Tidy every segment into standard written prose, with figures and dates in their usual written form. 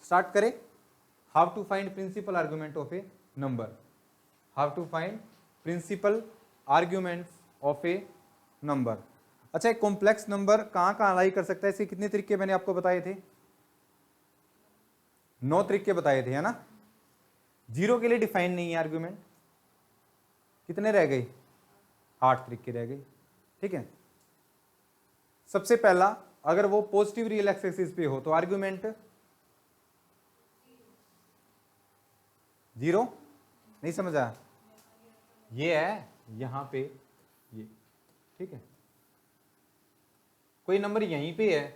Start करें। How to find principal argument of a number, how to find principal arguments of a number. अच्छा, एक complex number कहाँ कहाँ लाई कर सकता है, इसके कितने तरीके मैंने आपको बताए थे? 9 तरीके बताए थे, है ना। 0 के लिए डिफाइन नहीं है आर्ग्यूमेंट, कितने रह गए? 8 तरीके रह गए, ठीक है। सबसे पहला, अगर वो पॉजिटिव रियल एक्सिस पे हो तो आर्ग्यूमेंट 0, नहीं समझा? ये है यहां पे ये, ठीक है। कोई नंबर यहीं पे है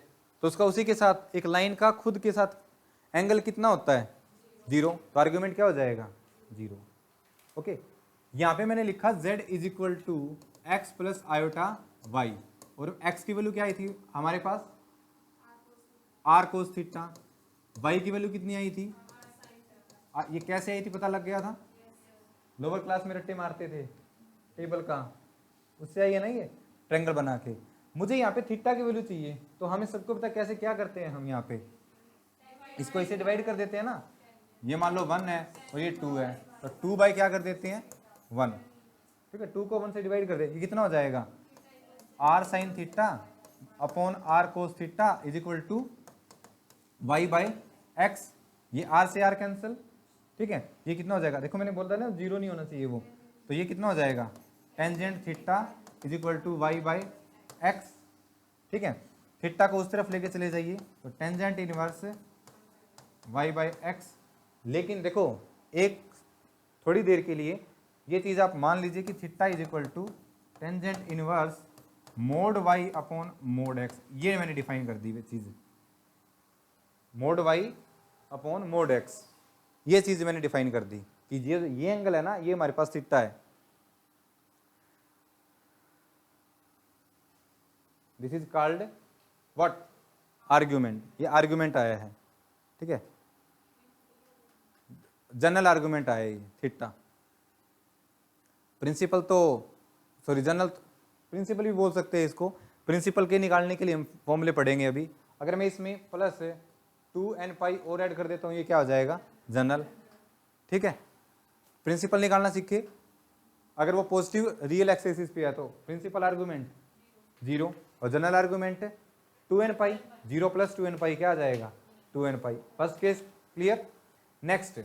तो उसका उसी के साथ एक लाइन का खुद के साथ एंगल कितना होता है? 0, तो आर्ग्यूमेंट क्या हो जाएगा? 0। ओके, यहां पे मैंने लिखा z is equal to x plus iota y, और x की वैल्यू क्या आई थी हमारे पास? r cos theta. y की वैल्यू कितनी आई थी? ये कैसे आई थी पता लग गया था? लोअर क्लास में रट्टे मारते थे टेबल का, उससे आई है ना ये ट्रायंगल बना के। मुझे यहाँ पे थीटा की वैल्यू चाहिए, तो हमें सबको पता कैसे क्या करते हैं हम? यहाँ पे इसको इसे डिवाइड कर देते हैं ना। ये मान लो 1 है और ये 2 है, तो 2 बाई क्या कर देते हैं? 1, ठीक है। 2 को 1 से डिवाइड कर दे, ये कितना हो जाएगा? r sine theta upon r cos theta is equal to y by x। ये r से r कैंसिल, ठीक है। ये कितना हो जाएगा? देखो मैंने बोल रहा ना 0 नहीं होना चाहिए वो, तो ये कितना हो जाएगा? Tangent theta is equal to y by x, ठीक है। थीटा को उस तरफ लेके चले जाइए, तो tangent inverse y by x। लेकिन देखो एक थोड़ी देर के लिए ये चीज़ आप मान लीजिए कि theta is equal to tangent inverse mod y upon mod x। ये मैंने डिफाइन कर दी ये चीज़, mod y upon mod x, ये चीज़ मैंने डिफाइन कर दी कि ये एंगल है ना, ये हमारे पास थीटा है। This is called what? Argument. ये आर्ग्यूमेंट आया है, ठीक है। जनरल आर्गुमेंट आया ये थीटा। प्रिंसिपल तो सॉरी जनरल प्रिंसिपल भी बोल सकते हैं इसको। प्रिंसिपल के निकालने के लिए हम फॉर्मूले पढ़ेंगे अभी। अगर मैं इसमें प्लस 2n पाई और ऐड कर देता हूँ, ये क्या हो जाएगा? जनरल, ठीक है। प्रिंसिपल निकालना सीखे। अगर वो पॉजिटिव रियल एक्सिस पे है तो प्रिंसिपल आर्गुमेंट 0, और general argument 2n pi. 0 plus 2n pi क्या आ जाएगा? 2n pi. First case clear. Next,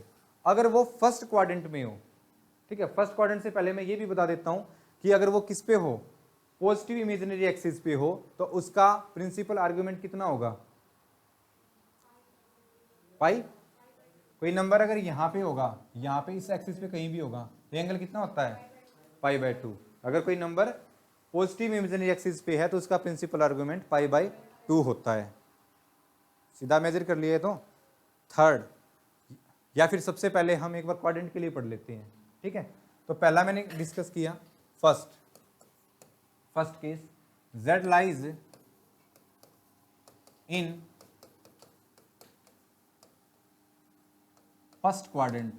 अगर वो फर्स्ट क्वाड्रेंट में हो, ठीक है। फर्स्ट क्वाड्रेंट से पहले मैं ये भी बता देता हूं कि अगर वो किस पे हो? पॉजिटिव इमेजिनरी एक्सिस पे हो, तो उसका प्रिंसिपल आर्गुमेंट कितना होगा? पाई। कोई नंबर अगर यहाँ पे होगा, यहाँ पे इस एक्सिस पे कहीं भी होगा, तो एंगल कितना होता है? Pi by 2। अगर कोई नंबर पॉजिटिव इमेजिनरी एक्सिस पे है तो उसका प्रिंसिपल आर्गुमेंट पाई बाय 2 होता है। सीधा मेजर कर लिए तो थर्ड, या फिर सबसे पहले हम एक बार क्वाड्रेंट के लिए पढ़ लेते हैं, ठीक है। तो पहला मैंने डिस्कस किया first case, z lies in first quadrant.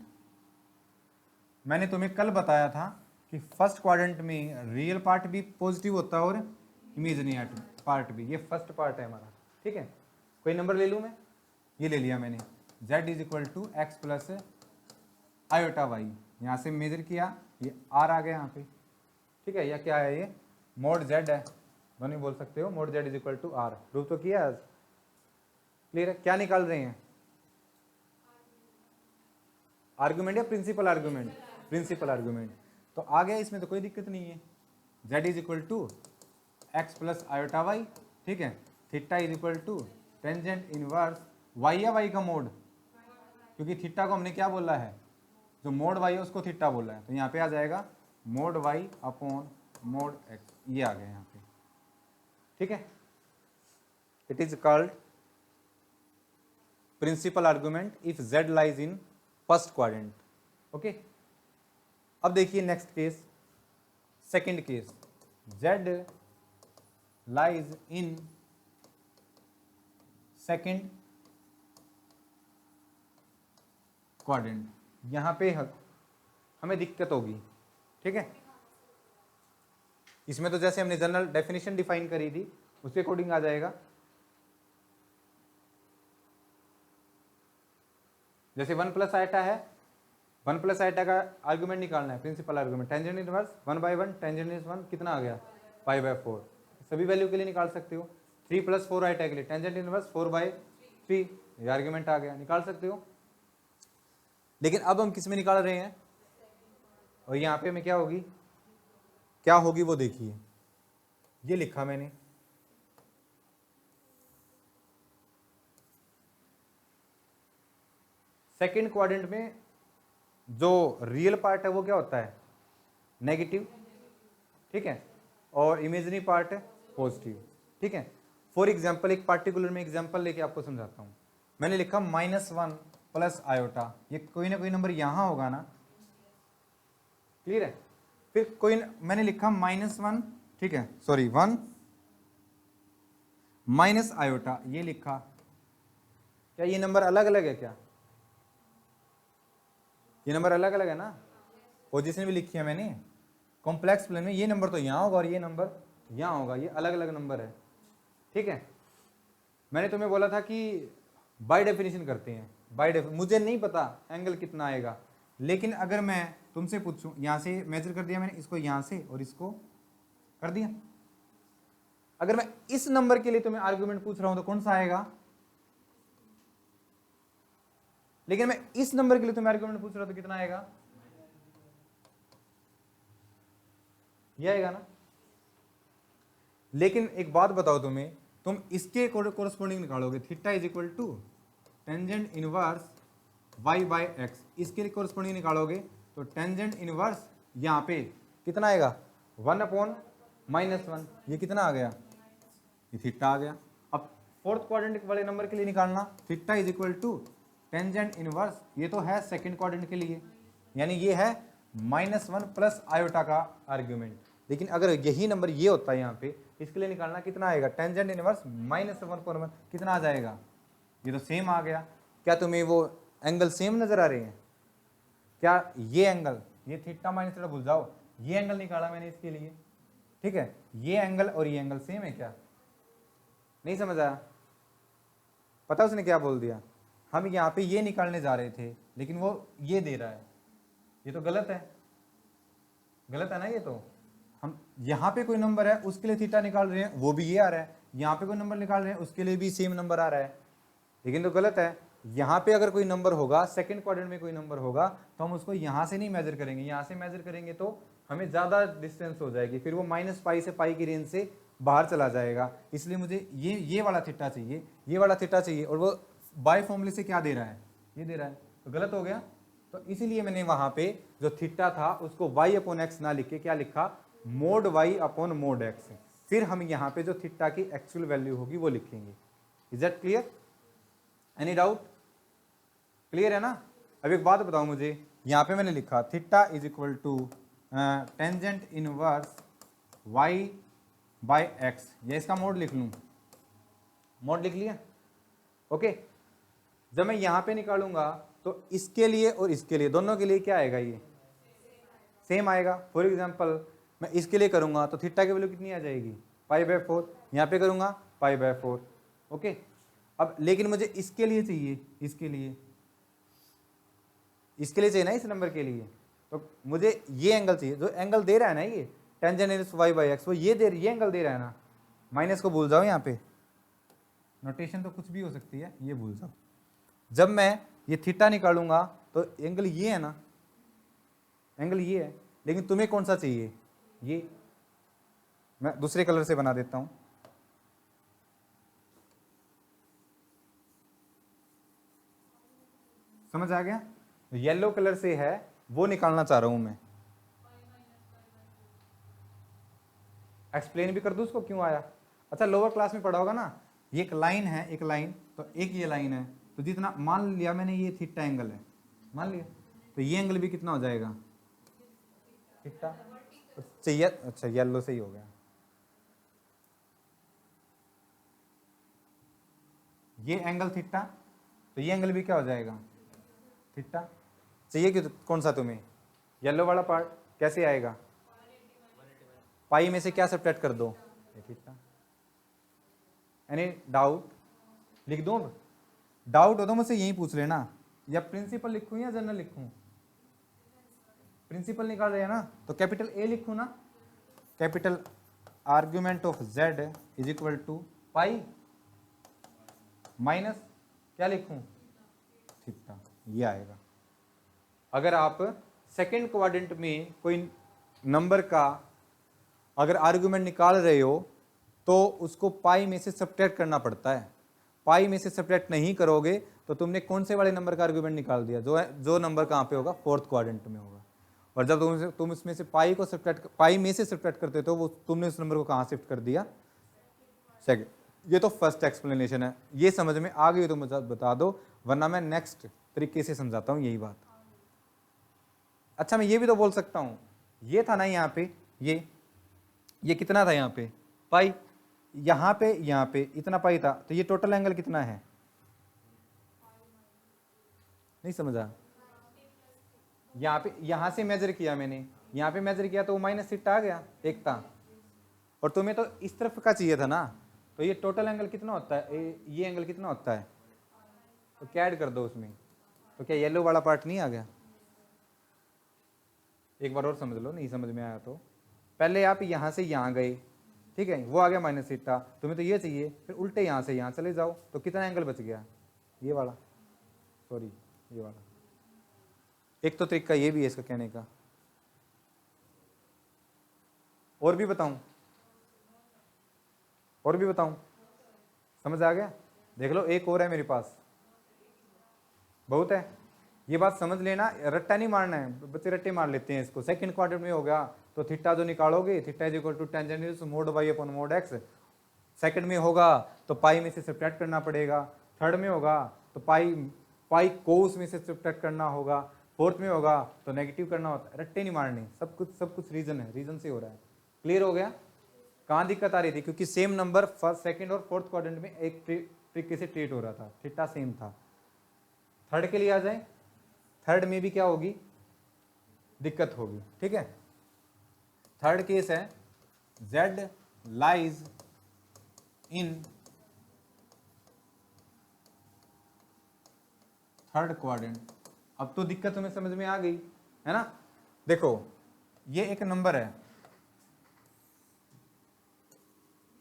मैंने तुम्हें कल बताया था कि फर्स्ट क्वाड्रेंट में रियल पार्ट भी पॉजिटिव होता है और इमेजिनरी पार्ट भी। ये फर्स्ट पार्ट है हमारा, ठीक है। कोई नंबर ले लूँ मैं? ये ले लिया मैंने, z is equal to x plus iota y. यहाँ से मेजर किया, ये r आ गया यहाँ पे, ठीक है। या क्या है ये? मोड z है, दोनों बोल सकते हो। Mod z is equal to r। Prove तो किया आज, क्लियर है? क्या निकाल रहे हैं? आर्गुमेंट या प्रिंसिपल आर्गुमेंट? Principal argument. तो आ गया, इसमें तो कोई दिक्कत नहीं है। z is equal to x plus iota y, ठीक है। Theta is equal to tangent inverse y या y का मोड, क्योंकि थीटा को हमने क्या बोला है? जो मोड y है उसको थीटा बोला है, तो यहाँ पे आ जाएगा mod y upon mod x। ये आ गया यहाँ पे, ठीक है। It is called principal argument if z lies in first quadrant, okay. अब देखिए next case, second case, z lies in second quadrant. यहां पे हमें दिक्कत होगी, ठीक है। इसमें तो जैसे हमने जनरल डेफिनेशन डिफाइन करी थी उसके अकॉर्डिंग आ जाएगा। जैसे 1 प्लस आइटा है, 1 प्लस आइटा का आर्गुमेंट निकालना है, principal argument, tangent inverse 1/1, tangent inverse 1 कितना आ गया, पाई/4। सभी वैल्यू के लिए निकाल सकते हो। 3 + 4 आइटा के लिए टेंजेंट इनवर्स 4/3, ये आर्गुमेंट आ गया, निकाल सकते हो। लेकिन अब हम किस में निकाल रहे हैं, और यहाँ पे हमें क्या होगी वो देखिए, ये लिखा मैंने, सेकंड क्वाड्रेंट में जो रियल पार्ट है वो क्या होता है, नेगेटिव, ठीक है, और इमेजिनरी पार्ट है पॉजिटिव, ठीक है। फॉर एग्जांपल एक पार्टिकुलर में एग्जांपल लेके आपको समझाता हूं। मैंने लिखा -1 प्लस आयोटा, ये कोई ना कोई नंबर यहां होगा ना, क्लियर है। फिर मैंने लिखा -1, ठीक है, सॉरी 1 माइनस आयोटा, ये लिखा, क्या ये नंबर अलग अलग है क्या, ये नंबर अलग अलग है ना, पोजीशन भी लिखी है मैंने, कॉम्प्लेक्स प्लेन में ये नंबर तो यहाँ होगा और ये नंबर यहाँ होगा, ये अलग अलग नंबर है, ठीक है। मैंने तुम्हें बोला था कि बाय डेफिनेशन करते हैं, मुझे नहीं पता एंगल कितना आएगा, लेकिन अगर मैं तुमसे पूछूं, यहाँ से मेजर कर दिया मैंने, इसको यहाँ से और इसको कर दिया, अगर मैं इस नंबर के लिए तुम्हें आर्गुमेंट पूछ रहा हूं तो कौन सा आएगा, लेकिन मैं इस नंबर के लिए तुम्हें आर्गुमेंट पूछ रहा हूं तो कितना आएगा, ये आएगा ना। लेकिन एक बात बताओ तुम्हें, तुम इसके कोरस्पोंडिंग निकालोगे, theta is equal to tangent inverse y/x, इसके लिए कोरस्पोंडिंग निकालोगे तो टेंजेंट इनवर्स यहाँ पे कितना आएगा, 1/-1, ये कितना आ गया, ये थीटा आ गया। अब फोर्थ क्वाड्रेंट वाले नंबर के लिए निकालना, theta is equal to tangent inverse, ये तो है सेकंड क्वाड्रेंट के लिए, यानी ये है -1 प्लस आयोटा का आर्ग्यूमेंट। लेकिन अगर यही नंबर ये होता है यहाँ पे, इसके लिए निकालना कितना आएगा, टेंजेंट इनवर्स -1/1 कितना आ जाएगा, ये तो सेम आ गया। क्या तुम्हें वो एंगल सेम नजर आ रहे हैं, क्या ये एंगल, ये थीटा माइनस थीटा भूल जाओ, ये एंगल निकाला मैंने इसके लिए, ठीक है, ये एंगल और ये एंगल सेम है क्या, नहीं समझ आया, पता उसने क्या बोल दिया, हम यहाँ पे ये निकालने जा रहे थे लेकिन वो ये दे रहा है, ये तो गलत है, गलत है ना, ये तो हम यहाँ पे कोई नंबर है उसके लिए थीटा निकाल रहे हैं, वो भी ये आ रहा है, यहाँ पे कोई नंबर निकाल रहे हैं उसके लिए भी सेम नंबर आ रहा है, लेकिन तो गलत है। यहाँ पे अगर कोई नंबर होगा, सेकंड क्वाड्रेंट में कोई नंबर होगा तो हम उसको यहाँ से नहीं मेजर करेंगे, यहाँ से मेजर करेंगे तो हमें ज़्यादा डिस्टेंस हो जाएगी, फिर वो -π से π की रेंज से बाहर चला जाएगा, इसलिए मुझे ये वाला थीटा चाहिए, ये वाला थीटा चाहिए, और वो बाय फॉर्मूले से क्या दे रहा है, ये दे रहा है, तो गलत हो गया। तो इसीलिए मैंने वहाँ पे जो थीटा था उसको y/x ना लिख के क्या लिखा, मोड y/x, फिर हम यहाँ पे जो थीटा की एक्चुअल वैल्यू होगी वो लिखेंगे। Is that clear, any doubt, clear है ना। अब एक बात बताओ मुझे, यहाँ पे मैंने लिखा theta is equal to tangent inverse y/x, या इसका मोड लिख लूँ, मोड लिख लिया, ओके। जब मैं यहाँ पे निकालूंगा तो इसके लिए और इसके लिए, दोनों के लिए क्या आएगा, ये सेम आएगा। फॉर एग्जांपल मैं इसके लिए करूंगा तो थीटा की वैल्यू कितनी आ जाएगी, π/4, यहाँ पे करूंगा π/4, ओके। अब लेकिन मुझे इसके लिए चाहिए, इसके लिए चाहिए ना, इस नंबर के लिए, तो मुझे ये एंगल चाहिए, जो एंगल दे रहा है ना ये टेंजेंट इनवर्स y/x, वो ये एंगल दे रहा है ना, माइनस को भूल जाओ, यहाँ पे नोटेशन तो कुछ भी हो सकती है, ये भूल जाओ। जब मैं ये थीटा निकालूंगा तो एंगल ये है ना, एंगल ये है, लेकिन तुम्हें कौन सा चाहिए, ये मैं दूसरे कलर से बना देता हूं, समझ आ गया, येलो कलर से है वो निकालना चाह रहा हूं मैं, एक्सप्लेन भी कर दूं उसको क्यों आया। अच्छा लोअर क्लास में पढ़ा होगा ना, ये एक लाइन है, एक लाइन, तो एक ये लाइन है, तो जितना मान लिया मैंने ये थीटा एंगल है, मान लिया, तो ये एंगल भी कितना हो जाएगा, थीटा चाहिए, अच्छा येलो से ही हो गया, ये एंगल थीटा, तो ये एंगल भी क्या हो जाएगा, थीटा चाहिए कि कौन सा तुम्हें, येलो वाला पार्ट कैसे आएगा, पाई में से क्या सब्ट्रैक्ट कर दो, ये थीटा। एनी डाउट, लिख दूं, डाउट हो तो मुझसे यही पूछ लेना, या प्रिंसिपल लिखूं या जनरल लिखूं? प्रिंसिपल निकाल रहे हैं ना, तो कैपिटल ए लिखूं ना, capital argument of z is equal to pi minus क्या लिखूं, थीटा, ये आएगा। अगर आप सेकेंड क्वाड्रेंट में कोई नंबर का अगर आर्गुमेंट निकाल रहे हो तो उसको पाई में से सब्ट्रैक्ट करना पड़ता है। पाई में से सब्ट्रैक्ट नहीं करोगे तो तुमने कौन से वाले नंबर का आर्गुमेंट निकाल दिया, जो नंबर कहाँ पे होगा, फोर्थ क्वाड्रेंट में होगा। और जब तुम इसमें से पाई को सब्ट्रैक्ट, पाई में से सब्ट्रैक्ट करते तो वो तुमने उस नंबर को कहाँ शिफ्ट कर दिया, सेकंड। ये तो फर्स्ट एक्सप्लेनेशन है, ये समझ में आ गई तो मुझे बता दो, वरना मैं नेक्स्ट तरीके से समझाता हूँ यही बात। अच्छा, मैं ये भी तो बोल सकता हूँ, ये था ना यहाँ पे, ये कितना था यहाँ पे, पाई, यहाँ पे इतना पाई था, तो ये टोटल एंगल कितना है, नहीं समझा? यहाँ से मेजर किया मैंने, यहाँ पे मेजर किया तो वो माइनस थीटा आ गया एक था, और तुम्हें तो इस तरफ का चाहिए था ना, तो ये टोटल एंगल कितना होता है, ये एंगल कितना होता है, तो क्या ऐड कर दो उसमें, तो क्या येलो वाला पार्ट नहीं आ गया? एक बार और समझ लो, नहीं समझ में आया तो। पहले आप यहाँ से यहाँ गए, ठीक है, वो आ गया माइनस थीटा, तुम्हें तो ये चाहिए, फिर उल्टे यहाँ से यहाँ चले जाओ, तो कितना एंगल बच गया, ये वाला, सॉरी ये वाला। एक तो तरीका ये भी है इसका कहने का, और भी बताऊं, और भी बताऊं, समझ आ गया? देख लो एक और है मेरे पास, बहुत है, ये बात समझ लेना, रट्टा नहीं मारना है, बच्चे रट्टे मार लेते हैं इसको। सेकंड क्वाड्रेंट में हो गया तो थीटा जो निकालोगे, theta is equal to tangent mod y upon mod x. Second में होगा तो पाई में से सब्ट्रैक्ट करना पड़ेगा, थर्ड में होगा तो पाई कोस में से सब्ट्रैक्ट करना होगा, फोर्थ में होगा तो नेगेटिव करना होता है। रट्टे नहीं मारने, सब कुछ रीजन है, रीजन से हो रहा है। क्लियर हो गया? कहाँ दिक्कत आ रही थी? क्योंकि सेम नंबर फर्स्ट, सेकंड और फोर्थ क्वाड्रेंट में एक तरीके से ट्रीट हो रहा था, थीटा सेम था। थर्ड के लिए आ जाए, थर्ड में भी क्या होगी, दिक्कत होगी, ठीक है। थर्ड केस है z lies in third quadrant. अब तो दिक्कत तुम्हें समझ में आ गई है ना। देखो ये एक नंबर है,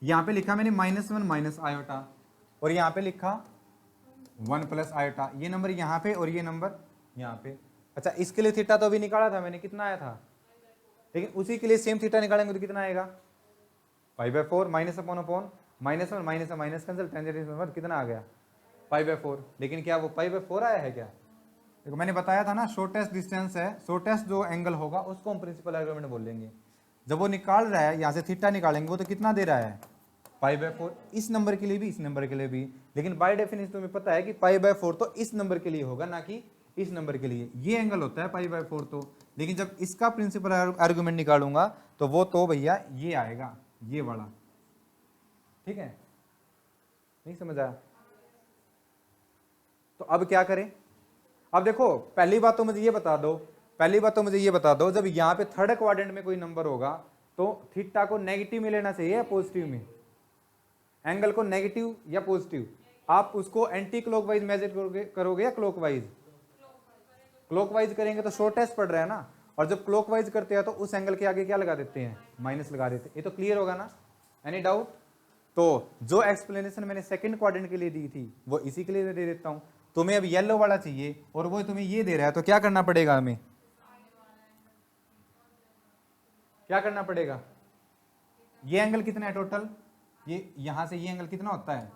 यहां पे लिखा मैंने -1 माइनस आयोटा, और यहां पे लिखा 1 प्लस आयोटा। ये नंबर यहां पे और ये नंबर यहाँ पे। अच्छा, इसके लिए थीटा तो अभी निकाला था मैंने, कितना आया था, लेकिन उसी के लिए सेम थीटा निकालेंगे तो कितना आएगा, π/4 minus upon upon -1 minus minus cancel, tangent कितना आ गया, π/4। लेकिन क्या वो π/4 आया है क्या? देखो मैंने बताया था ना, शॉर्टेस्ट डिस्टेंस है, शॉर्टेस्ट जो एंगल होगा उसको हम प्रिंसिपल आर्गुमेंट बोलेंगे। जब वो निकाल रहा है, यहाँ से थीटा निकालेंगे, वो तो कितना दे रहा है, π/4। इस नंबर के लिए भी, इस नंबर के लिए भी, लेकिन बाय डेफिनेशन तुम्हें पता है कि π/4 तो इस नंबर के लिए होगा, ना कि इस नंबर के लिए। ये एंगल होता है π/4 तो, लेकिन जब इसका प्रिंसिपल आर्गुमेंट निकालूंगा तो वो तो भैया ये आएगा, ये वाला, ठीक है। नहीं समझ आया? तो अब क्या करें? अब देखो पहली बात तो मुझे ये बता दो, जब यहाँ पे थर्ड क्वाड्रेंट में कोई नंबर होगा तो थीटा को नेगेटिव में लेना चाहिए या पॉजिटिव में, एंगल को नेगेटिव या पॉजिटिव? आप उसको एंटी क्लॉकवाइज मेजर करोगे या क्लॉकवाइज? क्लॉकवाइज करेंगे तो शॉर्टेस्ट पड़ रहा है ना, और जब क्लॉकवाइज करते हैं तो उस एंगल के आगे क्या लगा देते हैं, माइनस लगा देते हैं। ये तो क्लियर होगा ना? Any doubt? तो जो एक्सप्लेनेशन मैंने सेकंड क्वाड्रेंट के लिए दी थी वो इसी के लिए दे देता हूं। तुम्हें अब येलो वाला चाहिए और वो तुम्हें ये दे रहा है, तो क्या करना पड़ेगा हमें, क्या करना पड़ेगा? ये एंगल कितना है टोटल, ये यहां से ये एंगल कितना होता है,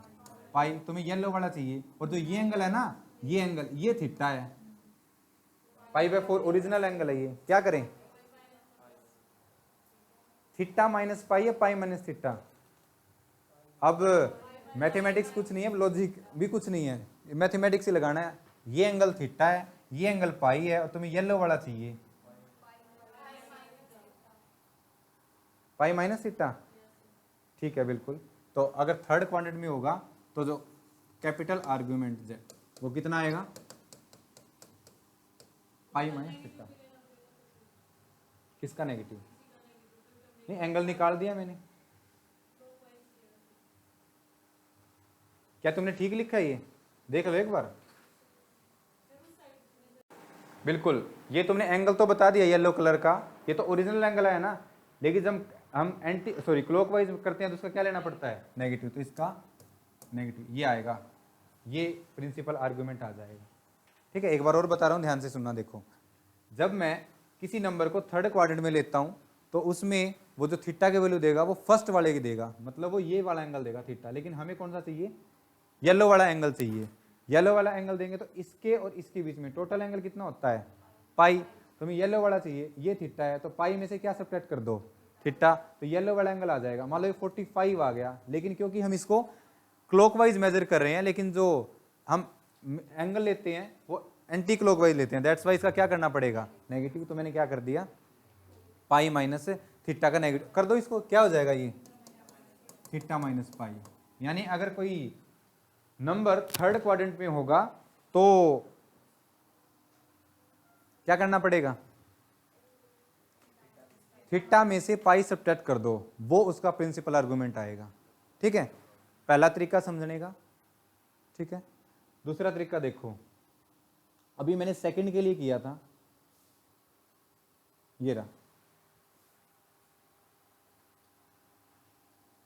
पाई। तुम्हें येलो वाला चाहिए, और जो ये एंगल है ना, ये एंगल, ये थीटा है, π/4 ओरिजिनल एंगल है ये। क्या करें, थीटा माइनस पाई या पाई माइनस थीटा? अब मैथमेटिक्स कुछ नहीं है, लॉजिक भी कुछ नहीं है, मैथमेटिक्स ही लगाना है। ये एंगल थीटा है, ये एंगल पाई है, और तुम्हें येलो वाला चाहिए पाई माइनस थीटा, ठीक है बिल्कुल। तो अगर थर्ड क्वाड्रेंट में होगा तो जो कैपिटल आर्गुमेंट z वो कितना आएगा, पाई माइनस थीटा। किसका नेगेटिव? नहीं, एंगल निकाल दिया मैंने। क्या तुमने ठीक लिखा है? ये देख लो एक बार, बिल्कुल, ये तुमने एंगल तो बता दिया येलो कलर का, ये तो ओरिजिनल एंगल है ना, लेकिन जब हम क्लॉकवाइज करते हैं तो उसका क्या लेना पड़ता है, नेगेटिव, तो इसका नेगेटिव ये आएगा, ये प्रिंसिपल आर्गुमेंट आ जाएगा। ठीक है, एक बार और बता रहा हूँ, ध्यान से सुनना। देखो, जब मैं किसी नंबर को थर्ड क्वाड्रेंट में लेता हूँ तो उसमें वो जो थीटा के वैल्यू देगा वो फर्स्ट वाले की देगा, मतलब वो ये वाला एंगल देगा थीटा, लेकिन हमें कौन सा चाहिए, येलो वाला एंगल चाहिए। येलो वाला एंगल देंगे तो इसके और इसके बीच में टोटल एंगल कितना होता है, पाई, तो हमें येलो वाला चाहिए, ये थीटा है, तो पाई में से क्या सब्ट्रैक्ट कर दो, थीटा, तो येलो वाला एंगल आ जाएगा। मान लो ये 45 आ गया, लेकिन क्योंकि हम इसको क्लॉकवाइज मेजर कर रहे हैं, लेकिन जो हम एंगल लेते हैं वो एंटी क्लॉकवाइज लेते हैं, दैट्स वाई इसका क्या करना पड़ेगा, नेगेटिव। तो मैंने क्या कर दिया, पाई माइनस थीटा का नेगेटिव कर दो, इसको क्या हो जाएगा, ये थीटा माइनस पाई। यानी अगर कोई नंबर थर्ड क्वाड्रेंट में होगा तो क्या करना पड़ेगा, थीटा में से पाई सब्ट्रैक्ट कर दो, वो उसका प्रिंसिपल आर्गुमेंट आएगा। ठीक है, पहला तरीका समझने का। ठीक है, दूसरा तरीका देखो, अभी मैंने सेकंड के लिए किया था, ये रहा,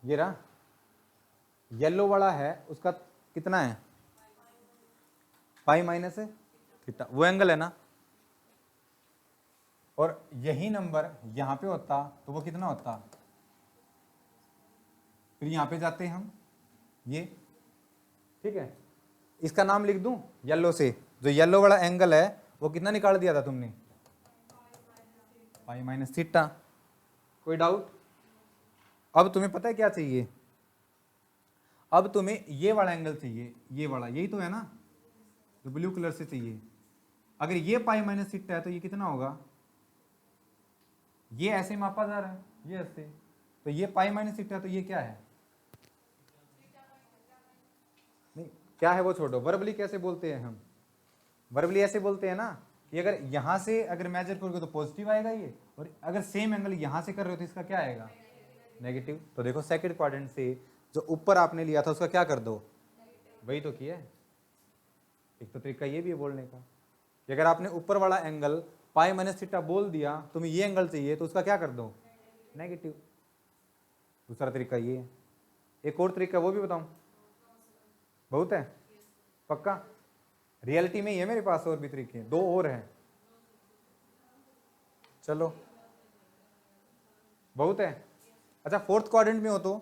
ये रहा, येलो वाला है उसका कितना है, पाई माइनस है थीटा, वो एंगल है ना, और यही नंबर यहां पे होता तो वो कितना होता, फिर यहां पे जाते हम ये। ठीक है, इसका नाम लिख दूं येलो से, जो येलो वाला एंगल है वो कितना निकाल दिया था तुमने, पाई माइनस थीटा। कोई डाउट? अब तुम्हें पता है क्या चाहिए, अब तुम्हें ये वाला एंगल चाहिए, ये वाला, यही तो है ना जो ब्लू कलर से चाहिए। अगर ये पाई माइनस थीटा है तो ये कितना होगा, ये ऐसे मापा जा रहा है, ये ऐसे, तो ये पाई माइनस थीटा, तो ये क्या है, नहीं क्या है वो छोड़ो, वर्बली कैसे बोलते हैं हम, वर्बली ऐसे बोलते हैं ना कि अगर यहां से अगर मेजर करोगे तो पॉजिटिव आएगा ये, और अगर सेम एंगल यहां से कर रहे हो तो इसका क्या आएगा, नेगेटिव। तो देखो सेकंड क्वाड्रेंट से जो ऊपर आपने लिया था उसका क्या कर दो, वही तो किया है। एक तो तरीका ये भी है बोलने का कि अगर आपने ऊपर वाला एंगल पाई माइनस थीटा बोल दिया, तुम्हें ये एंगल चाहिए तो उसका क्या कर दो, नेगेटिव। दूसरा तरीका ये है। एक और तरीका वो भी बताऊं, बहुत है, पक्का, रियलिटी में ही है मेरे पास, और भी तरीके, दो और हैं, चलो बहुत है। अच्छा, फोर्थ क्वाड्रेंट में हो तो,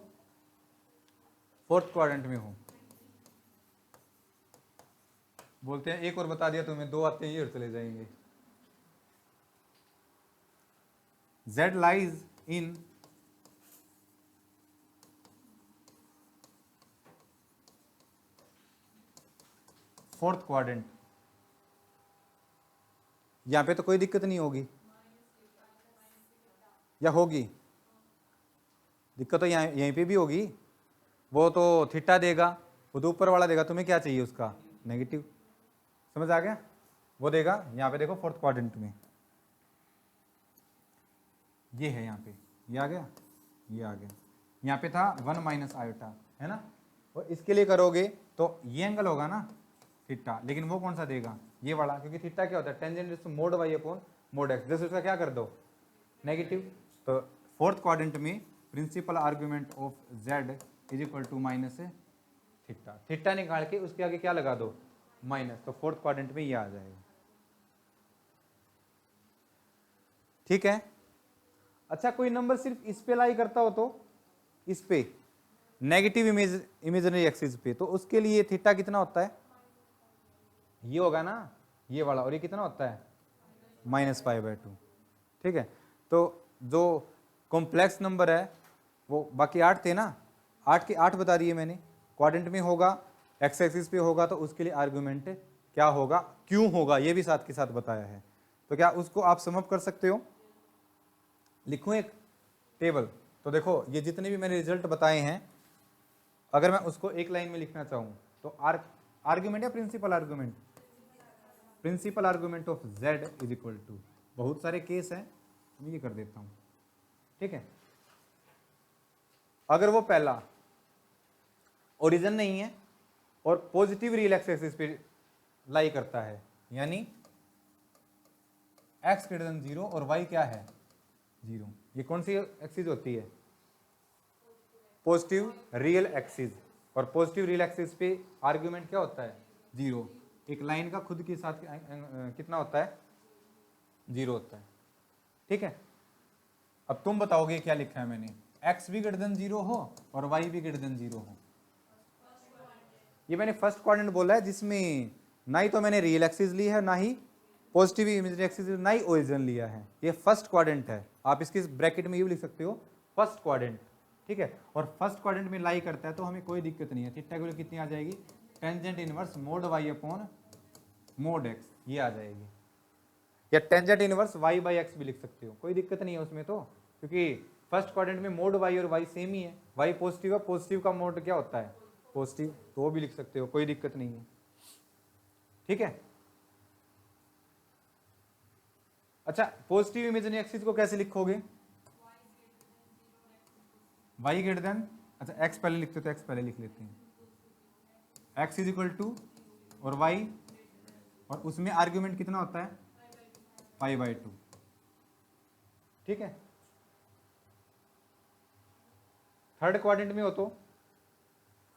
फोर्थ क्वाड्रेंट में हो, बोलते हैं एक और बता दिया तुम्हें, दो आते हैं ये और चले जाएंगे। Z lies in fourth quadrant. यहां पे तो कोई दिक्कत नहीं होगी, या होगी दिक्कत, तो यहाँ यहीं पे भी होगी, वो तो थीटा देगा, वो तो ऊपर वाला देगा, तुम्हें क्या चाहिए उसका, नेगेटिव। समझ आ गया, वो देगा, यहाँ पे देखो फोर्थ क्वाड्रेंट में ये है, यहाँ पे ये आ गया, ये आ गया, यहाँ पे था 1 माइनस आयोटा, है ना, और इसके लिए करोगे तो ये एंगल होगा ना थीटा, लेकिन वो कौन सा देगा, ये वाला, क्योंकि थीटा क्या होता है, tangent mod y upon mod x, जैसे उसका क्या कर दो, नेगेटिव। तो फोर्थ क्वाड्रेंट में principal argument of z is equal to minus theta, theta निकाल के उसके आगे क्या लगा दो, माइनस, तो फोर्थ क्वाड्रेंट में ये आ जाएगा। ठीक है, अच्छा कोई नंबर सिर्फ इस पे लाई करता हो तो, इस पे नेगेटिव इमेजिनरी एक्सिस पे, तो उसके लिए थीटा कितना होता है, ये होगा ना ये वाला, और ये कितना होता है, -π/2। ठीक है, तो जो कॉम्प्लेक्स नंबर है वो बाकी 8 थे ना, 8 के 8 बता दिए मैंने, क्वाड्रेंट में होगा, एक्स एक्सिस पे होगा, तो उसके लिए आर्गुमेंट क्या होगा, क्यों होगा, ये भी साथ के साथ बताया है। तो क्या उसको आप समअप कर सकते हो, लिखूं एक टेबल, तो देखो ये जितने भी मैंने रिजल्ट बताए हैं, अगर मैं उसको एक लाइन में लिखना चाहूँ तो आर्गुमेंट या principal argument, principal argument of z is equal to, बहुत सारे केस हैं, मैं ये कर देता हूँ। ठीक है, अगर वो पहला ओरिजिन नहीं है और पॉजिटिव रियल एक्सिस पे लाई करता है, यानी एक्स ग्रेटर देन 0 और वाई क्या है 0। ये कौन सी एक्सिस होती है पॉजिटिव रियल एक्सिस, और पॉजिटिव रियल एक्सिस पे आर्ग्यूमेंट क्या होता है 0। एक लाइन का खुद के साथ कितना होता है 0 होता है। ठीक है, अब तुम बताओगे क्या लिखा है मैंने, x भी ग्रेटर देन 0 हो और y भी ग्रेटर देन 0 हो। ये मैंने फर्स्ट क्वाड्रेंट बोला है जिसमें ना ही तो मैंने रियल एक्सिस ली है, ना ही पॉजिटिव इमेजिनरी एक्सिस, ना ही ओरिजिन लिया है। ये फर्स्ट क्वाड्रेंट है, आप इसके ब्रैकेट में ये भी लिख सकते हो फर्स्ट क्वाड्रेंट। ठीक है, और फर्स्ट क्वाड्रेंट में लाई करता है तो हमें कोई दिक्कत नहीं है। थीटा की वैल्यू कितनी आ जाएगी tangent inverse mod y upon mod x, ये आ जाएगी। या tangent inverse y by x भी लिख सकते हो, कोई दिक्कत नहीं है उसमें तो, क्योंकि फर्स्ट क्वाड्रेंट में मोड y और y सेम ही है। y पॉजिटिव है, पॉजिटिव का मोड क्या होता है पॉजिटिव, तो वो भी लिख सकते हो, कोई दिक्कत नहीं है। ठीक है, अच्छा पॉजिटिव इमेजिनरी एक्सिस को कैसे लिखोगे y ग्रेटर देन, अच्छा x पहले लिखते तो x पहले लिख लेते हैं, x इज इक्वल टू और y, और उसमें आर्ग्यूमेंट कितना होता है π/2। ठीक है, थर्ड क्वाड्रेंट में हो तो,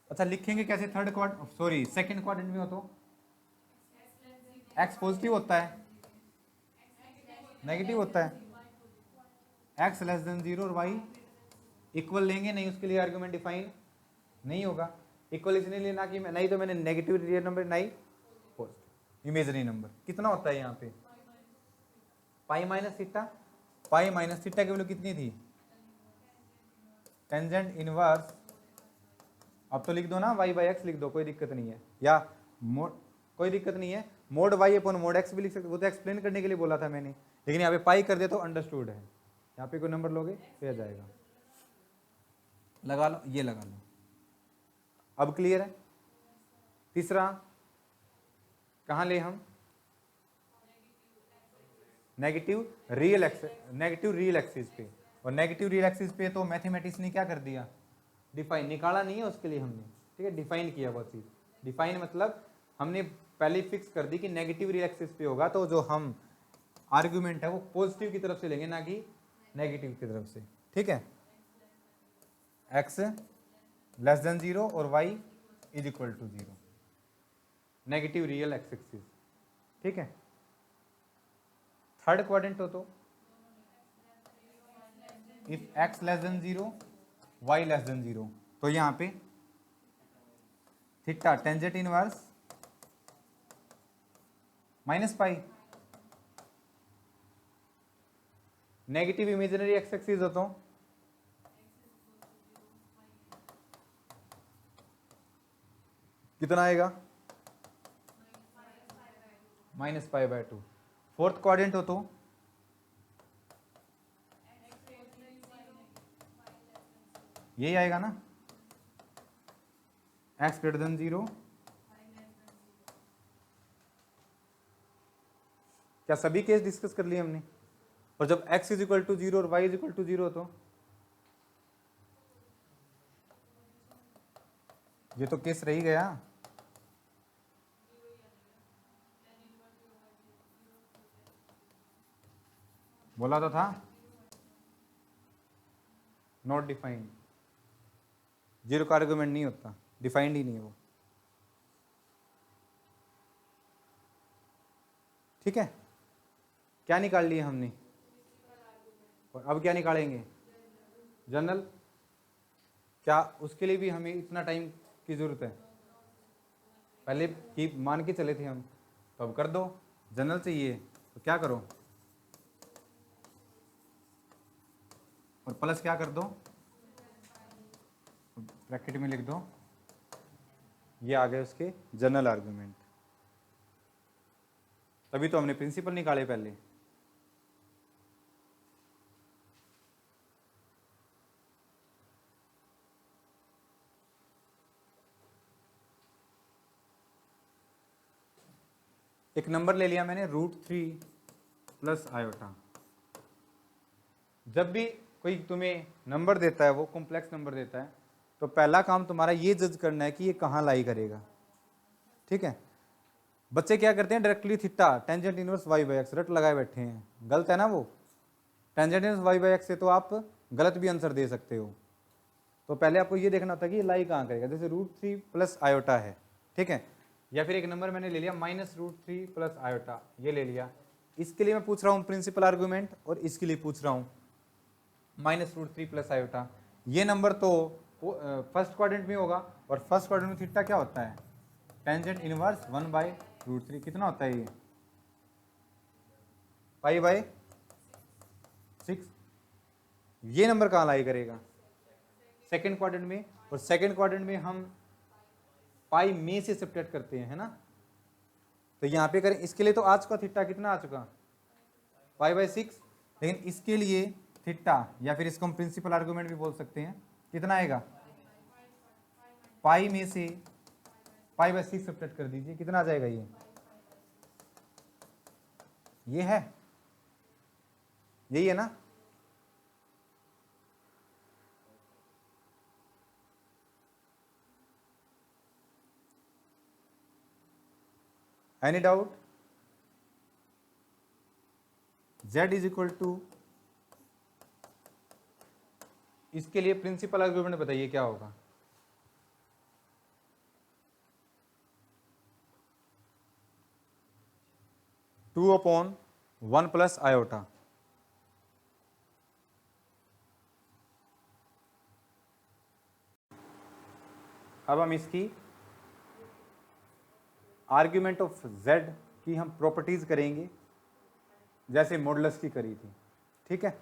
अच्छा लिखेंगे कैसे third quadrant, sorry second quadrant में हो तो x पॉजिटिव होता है नेगेटिव होता है, x लेस देन 0 और y इक्वल लेंगे नहीं, उसके लिए आर्गुमेंट डिफाइन नहीं होगा। इक्वल इसलिए लेना कि नहीं तो मैंने नेगेटिव रियल नंबर नहीं पॉजिटिव इमेजिनरी नंबर कितना होता है यहाँ पे pi minus theta, pi minus theta की वैल्यू कितनी थी टेंजेंट इनवर्स, अब तो लिख दो ना y बाई एक्स लिख दो, कोई दिक्कत नहीं है, या मोड, कोई दिक्कत नहीं है, mode y upon mod x भी लिख सकते, वो तो एक्सप्लेन करने के लिए बोला था मैंने, लेकिन यहाँ पे पाई कर दे तो अंडरस्टूड है। यहाँ पे कोई नंबर लोगे तो आ जाएगा, लगा लो, ये लगा लो, अब क्लियर है। तीसरा कहाँ ले हम नेगेटिव रियल एक्सिस पे, और नेगेटिव रियल एक्सिस पे तो मैथमेटिक्स ने क्या कर दिया डिफाइन, निकाला नहीं है उसके लिए हमने, ठीक है डिफाइन किया वो चीज। डिफाइन मतलब हमने पहले फिक्स कर दी कि नेगेटिव रियल एक्सिस पे होगा तो जो हम आर्गुमेंट है वो पॉजिटिव की तरफ से लेंगे ना कि नेगेटिव की तरफ से। ठीक है, x लेस देन 0 और y is equal to 0, negative real x axis. ठीक है, थर्ड क्वाड्रेंट हो तो if x less than 0 y less than 0, तो यहां पे theta tangent inverse minus pi, negative imaginary x axis हो तो कितना आएगा -π/2। फोर्थ क्वाड्रेंट हो तो यही आएगा ना x ग्रेटर देन 0, क्या सभी केस डिस्कस कर लिए हमने, और जब x इज इक्वल टू 0 और y इज इक्वल टू 0 तो ये तो केस रही गया, बोला तो था नॉट डिफाइंड, जीरो का आर्गुमेंट नहीं होता, डिफाइंड ही नहीं है वो। ठीक है, क्या निकाल लिए हमने, और अब क्या निकालेंगे जनरल, क्या उसके लिए भी हमें इतना टाइम की जरूरत है, पहले की मान के चले थे हम, तो अब कर दो। जनरल चाहिए तो क्या करो और प्लस क्या कर दो ब्रैकेट में लिख दो, ये आ गए उसके जनरल आर्गुमेंट। तभी तो हमने प्रिंसिपल निकाले पहले। एक नंबर ले लिया मैंने √3 प्लस आयोटा। जब भी कोई तुम्हें नंबर देता है, वो कॉम्प्लेक्स नंबर देता है, तो पहला काम तुम्हारा ये जज करना है कि ये कहाँ लाई करेगा। ठीक है, बच्चे क्या करते हैं, directly theta tangent inverse y by x रट लगाए बैठे हैं, गलत है ना वो। Tangent inverse y by x से तो आप गलत भी आंसर दे सकते हो। तो पहले आपको ये देखना होता है कि ये लाई कहाँ करेगा, जैसे √3 प्लस आयोटा है, ठीक है, या फिर एक नंबर मैंने ले लिया -√3 प्लस आयोटा, ये ले लिया। इसके लिए मैं पूछ रहा हूँ प्रिंसिपल आर्गूमेंट, और इसके लिए पूछ रहा हूँ -√3 प्लस आयोटा। ये नंबर तो फर्स्ट क्वाड्रेंट में होगा, और फर्स्ट क्वाड्रेंट में थीटा क्या होता है, टेंजेंट इनवर्स 1/√3, कितना होता है ये, π/6। ये नंबर कहाँ लाई करेगा, सेकेंड क्वाड्रेंट में, और सेकेंड क्वाड्रेंट में हम पाई में से सब्ट्रैक्ट करते हैं, है ना। तो यहाँ पे करें, इसके लिए तो आ चुका थीटा, कितना आ चुका, π/6, लेकिन इसके लिए थीटा, या फिर इसको हम प्रिंसिपल आर्गूमेंट भी बोल सकते हैं, कितना आएगा, पाई में से π/6 सब्ट्रैक्ट कर दीजिए, कितना आ जाएगा ये है, यही है ना। Any doubt. z is equal to, इसके लिए प्रिंसिपल आर्गूमेंट बताइए क्या होगा, टू अपॉन 1 प्लस आयोटा। अब हम इसकी आर्ग्यूमेंट ऑफ z की हम प्रॉपर्टीज करेंगे, जैसे मॉडुलस की करी थी, ठीक है।